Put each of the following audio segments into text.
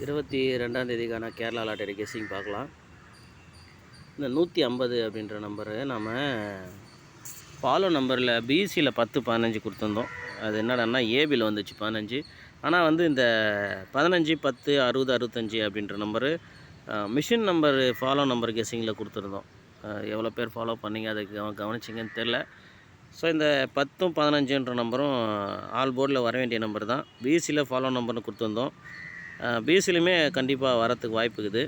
22ஆம் தேதிக்கான Kerala lottery guessing பார்க்கலாம். இந்த 150 அப்படின்ற நம்பரு நம்ம ஃபாலோ நம்பரில் பிசியில் 10 15 கொடுத்துருந்தோம். அது என்னடான்னா ஏபியில் வந்துச்சு 15. ஆனால் வந்து இந்த 15 10 60 65 அப்படின்ற number machine number follow number கெஸ்ஸிங்கில் கொடுத்துருந்தோம். எவ்வளோ பேர் ஃபாலோ பண்ணிங்க அதை கவனிச்சிங்கன்னு தெரில. ஸோ இந்த 10 15ன்ற நம்பரும் ஆல் போர்டில் வர வேண்டிய நம்பர் தான். பிசியில் ஃபாலோ நம்பர்னு கொடுத்துருந்தோம். பிசிலையுமே கண்டிப்பாக வரத்துக்கு வாய்ப்பு இருக்குது.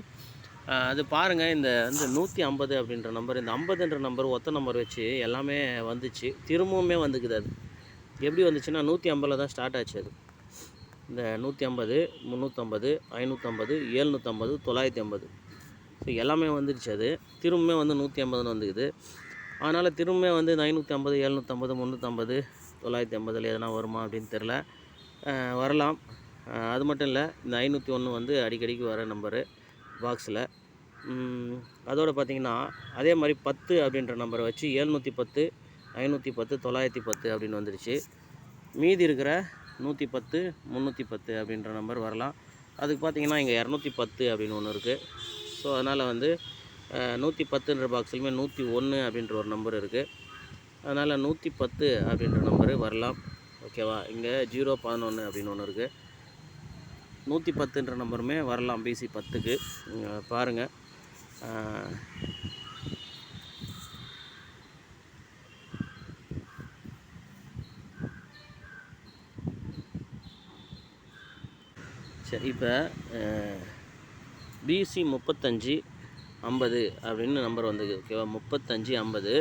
அது பாருங்கள், இந்த வந்து 150 அப்படின்ற நம்பர், இந்த 50ன்ற நம்பர் ஒத்த நம்பர் வச்சு எல்லாமே வந்துச்சு. திரும்பவுமே வந்துக்குது. அது எப்படி வந்துச்சுன்னா 150 தான் ஸ்டார்ட் ஆச்சு. அது இந்த 150 350 550 750 950 ஸோ எல்லாமே வந்துடுச்சு. அது திரும்பவுமே வந்து 150ன்னு வந்துக்குது. அதனால் திரும்பவுமே வந்து 550 750 350 950 எதனா வருமா அப்படின்னு தெரில. வரலாம். அது மட்டும் இல்லை, இந்த 501 வந்து அடிக்கடிக்கு வர நம்பரு பாக்ஸில். அதோடு பார்த்திங்கன்னா அதே மாதிரி 10 அப்படின்ற நம்பரை வச்சு 710 510 910 அப்படின்னு வந்துடுச்சு. மீதி இருக்கிற 110 310 அப்படின்ற நம்பர் வரலாம். அதுக்கு பார்த்திங்கன்னா இங்கே 210 அப்படின்னு ஒன்று இருக்குது. ஸோ அதனால் வந்து 110ன்ற பாக்ஸ்லையுமே 101 அப்படின்ற ஒரு நம்பர் இருக்குது. அதனால் 110 அப்படின்ற நம்பரு வரலாம். ஓகேவா? இங்கே 011 அப்படின்னு ஒன்று இருக்குது. 110ன்ற நம்பருமே வரலாம் பிசி 10க்கு. பாருங்கள். சரி, இப்போ பிசி 35 50 அப்படின்னு நம்பர் வந்தது. ஓகேவா? 35 50.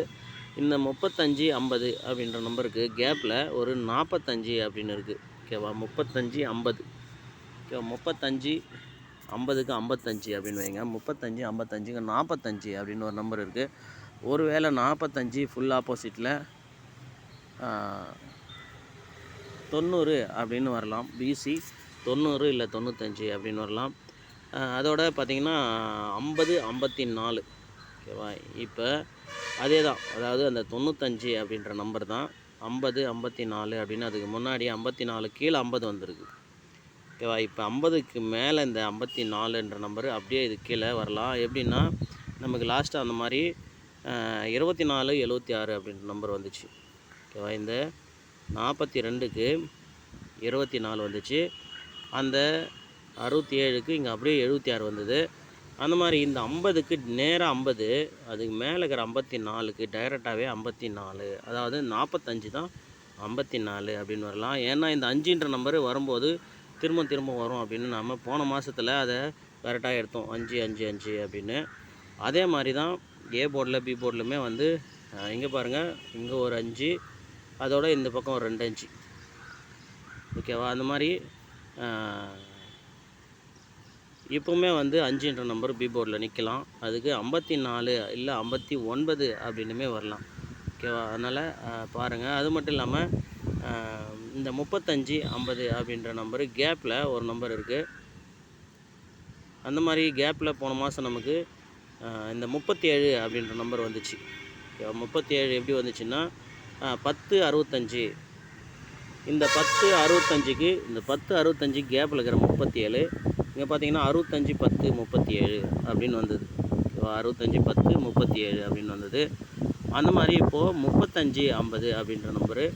இந்த 35 50 அப்படின்ற நம்பருக்கு கேப்பில் ஒரு 45 அப்படின்னு இருக்குது. ஓகேவா? 35 50. ஓகேவா? 35 50க்கு 55 அப்படின்னு வைங்க. 35 55க்கு 45 அப்படின்னு ஒரு நம்பர் இருக்குது. ஒருவேளை 45 ஃபுல் ஆப்போசிட்டில் 90 அப்படின்னு வரலாம். பிசி 90 இல்லை 95 அப்படின்னு வரலாம். அதோட பார்த்திங்கன்னா 50 54. ஓகேவா? இப்போ அதே தான், அதாவது அந்த 95 அப்படின்ற நம்பர் தான் 50 54 அப்படின்னு. அதுக்கு முன்னாடி 54 கீழே 50 வந்திருக்கு. ஓகேவா? இப்போ 50க்கு மேலே இந்த 54ன்ற நம்பரு அப்படியே இது கீழே வரலாம். எப்படின்னா, நமக்கு லாஸ்ட்டாக அந்த மாதிரி 24 76 அப்படின்ற நம்பர் வந்துச்சு. ஓகேவா? இந்த 42க்கு 24 வந்துச்சு. அந்த 67க்கு இங்கே அப்படியே 76 வந்தது. அந்த மாதிரி இந்த 50க்கு நேராக 50, அதுக்கு மேலே இருக்கிற 54க்கு டைரெக்டாகவே 54, அதாவது 45 தான் 54 அப்படின்னு வரலாம். ஏன்னா இந்த 5ன்ற நம்பரு வரும்போது திரும்ப வரும் அப்படின்னு நம்ம போன மாதத்தில் அதை கரெக்டாக எடுத்தோம். 5 5 5 அப்படின்னு. அதே மாதிரி தான் ஏ போர்டில் பி போர்டிலுமே வந்து இங்கே பாருங்கள், இங்கே ஒரு 5, அதோட இந்த பக்கம் ஒரு 2 5. ஓகேவா? அந்த மாதிரி இப்போவுமே வந்து 5ன்ற நம்பர் பி போர்டில் நிற்கலாம். அதுக்கு 54 இல்லை 59 அப்படின்னுமே வரலாம். ஓகேவா? அதனால் பாருங்கள். அது மட்டும் இல்லாமல் இந்த 35 50 அப்படின்ற நம்பரு கேப்பில் ஒரு நம்பர் இருக்குது. அந்த மாதிரி கேப்பில் போன மாதம் நமக்கு இந்த 37 அப்படின்ற நம்பர் வந்துச்சு. 37 எப்படி வந்துச்சுன்னா 10 65. இந்த 10 65க்கு இந்த 10 65 கேப்பில் இருக்கிற 37, இங்கே பார்த்தீங்கன்னா 65 10 37 அப்படின்னு வந்தது. 65 10 37 அப்படின்னு வந்தது. அந்த மாதிரி இப்போது 35 50 அப்படின்ற நம்பரு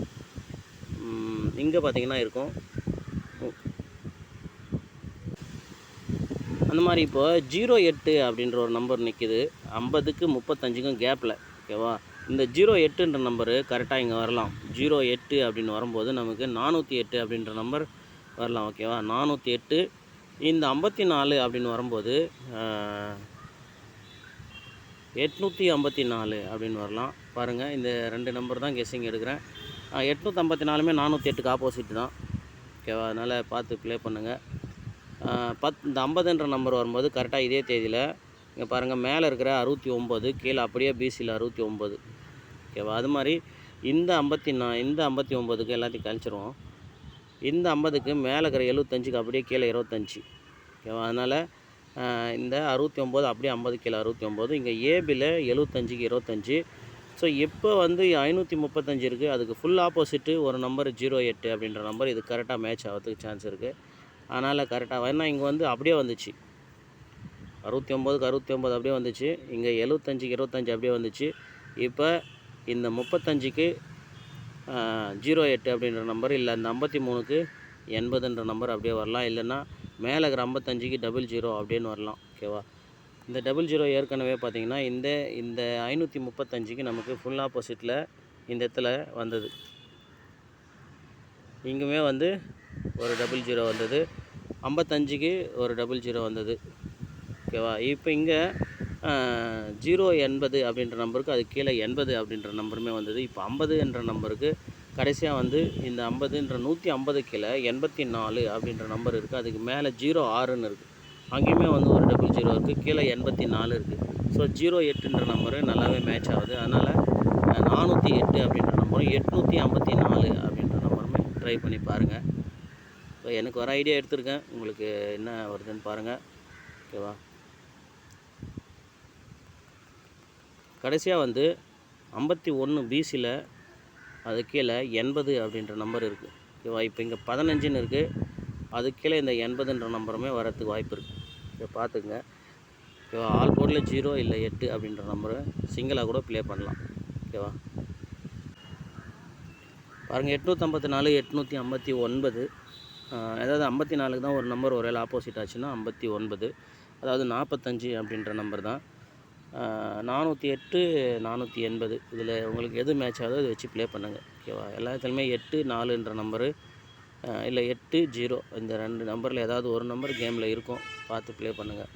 இங்கே பார்த்தீங்கன்னா இருக்கும். அந்த மாதிரி இப்போ 08 அப்படின்ற ஒரு நம்பர் நிற்கிது 50க்கு 35க்கும் கேப்பில். ஓகேவா? இந்த 08ன்ற நம்பரு கரெக்டாக இங்கே வரலாம். 08 அப்படின்னு வரும்போது நமக்கு 408 அப்படின்ற நம்பர் வரலாம். ஓகேவா? 408. இந்த 54 அப்படின்னு வரும்போது 854 அப்படின்னு வரலாம். பாருங்கள், இந்த 2 நம்பர் தான் கெஸ்ஸிங் எடுக்கிறேன். 854மே 408க்கு ஆப்போசிட் தான். ஓகேவா? அதனால் பார்த்து ப்ளே பண்ணுங்கள். இந்த 50ன்ற நம்பர் வரும்போது கரெக்டாக இதே தேதியில் இங்கே பாருங்கள், மேலே இருக்கிற 69 கீழே அப்படியே பிசியில் 69. ஓகேவா? அது மாதிரி இந்த 59க்கு எல்லாத்தையும் கழிச்சிருவோம். இந்த 50க்கு மேலே இருக்கிற 75க்கு அப்படியே கீழே 25. ஓகேவா? அதனால் இந்த 69 அப்படியே 50 கீழே 69. இங்கே ஏபியில் 75க்கு 25. ஸோ இப்போ வந்து 535 இருக்குது. அதுக்கு ஃபுல் ஆப்போசிட்டு ஒரு நம்பர் 08 அப்படின்ற நம்பர் இது கரெக்டாக மேட்ச் ஆகிறதுக்கு சான்ஸ் இருக்குது. அதனால் கரெக்டாக ஏன்னா இங்கே வந்து அப்படியே வந்துச்சு 69க்கு 69 அப்படியே வந்துச்சு, இங்கே 75க்கு 25 அப்படியே வந்துச்சு. இப்போ இந்த 35க்கு 08 அப்படின்ற நம்பர், இல்லை இந்த 53க்கு 80ன்ற நம்பர் அப்படியே வரலாம். இல்லைன்னா மேலே இருக்கிற 55க்கு 00 அப்படின்னு வரலாம். ஓகேவா? இந்த 00 ஏற்கனவே பார்த்தீங்கன்னா இந்த 535க்கு நமக்கு ஃபுல் ஆப்போசிட்டில் இந்த இடத்துல வந்தது. இங்குமே வந்து ஒரு 00 வந்தது, 55க்கு ஒரு 00 வந்தது. ஓகேவா? இப்போ இங்கே 080 அப்படின்ற நம்பருக்கு அது கீழே 80 அப்படின்ற நம்பருமே வந்தது. இப்போ 50 என்ற நம்பருக்கு கடைசியாக வந்து இந்த 50ன்ற 150 கீழே 84 அப்படின்ற நம்பர் இருக்குது. அதுக்கு மேலே 06ன்னு இருக்குது. அங்கேயுமே வந்து ஒரு 00 இருக்குது, கீழே 84 இருக்குது. ஸோ 08ன்ற நம்பரு நல்லாவே மேட்ச் ஆகுது. அதனால் 408 அப்படின்ற நம்பரும் 854 அப்படின்ற நம்பருமே ட்ரை பண்ணி பாருங்கள். ஸோ எனக்கு வர ஐடியா எடுத்திருக்கேன், உங்களுக்கு என்ன வருதுன்னு பாருங்கள். ஓகேவா? கடைசியாக வந்து 51 பிசியில் அது கீழே 80 அப்படின்ற நம்பர் இருக்குது. ஓகேவா? இப்போ இங்கே 15ன்னு இருக்குது, அது கீழே இந்த 80ன்ற நம்பருமே வரத்துக்கு வாய்ப்பு இருக்குது. இதை பார்த்துக்குங்க. ஓகேவா? ஆல் போர்டில் 0 இல்லை 8 அப்படின்ற நம்பரை சிங்கிளாக கூட ப்ளே பண்ணலாம். ஓகேவா? பாருங்கள், 854 859, அதாவது 54க்கு தான் ஒரு நம்பர் ஒரே ஆப்போசிட் ஆச்சுன்னா 59, அதாவது 45 அப்படின்ற நம்பர் தான். 408 480 இதில் உங்களுக்கு எது மேட்ச் ஆகுதோ அதை வச்சு ப்ளே பண்ணுங்கள். ஓகேவா? எல்லாத்துலேயுமே 8 4ன்ற நம்பரு, இல்லை 8 0 இந்த 2 நம்பரில் ஏதாவது ஒரு நம்பர் கேமில் இருக்கும், பார்த்து ப்ளே பண்ணுங்கள்.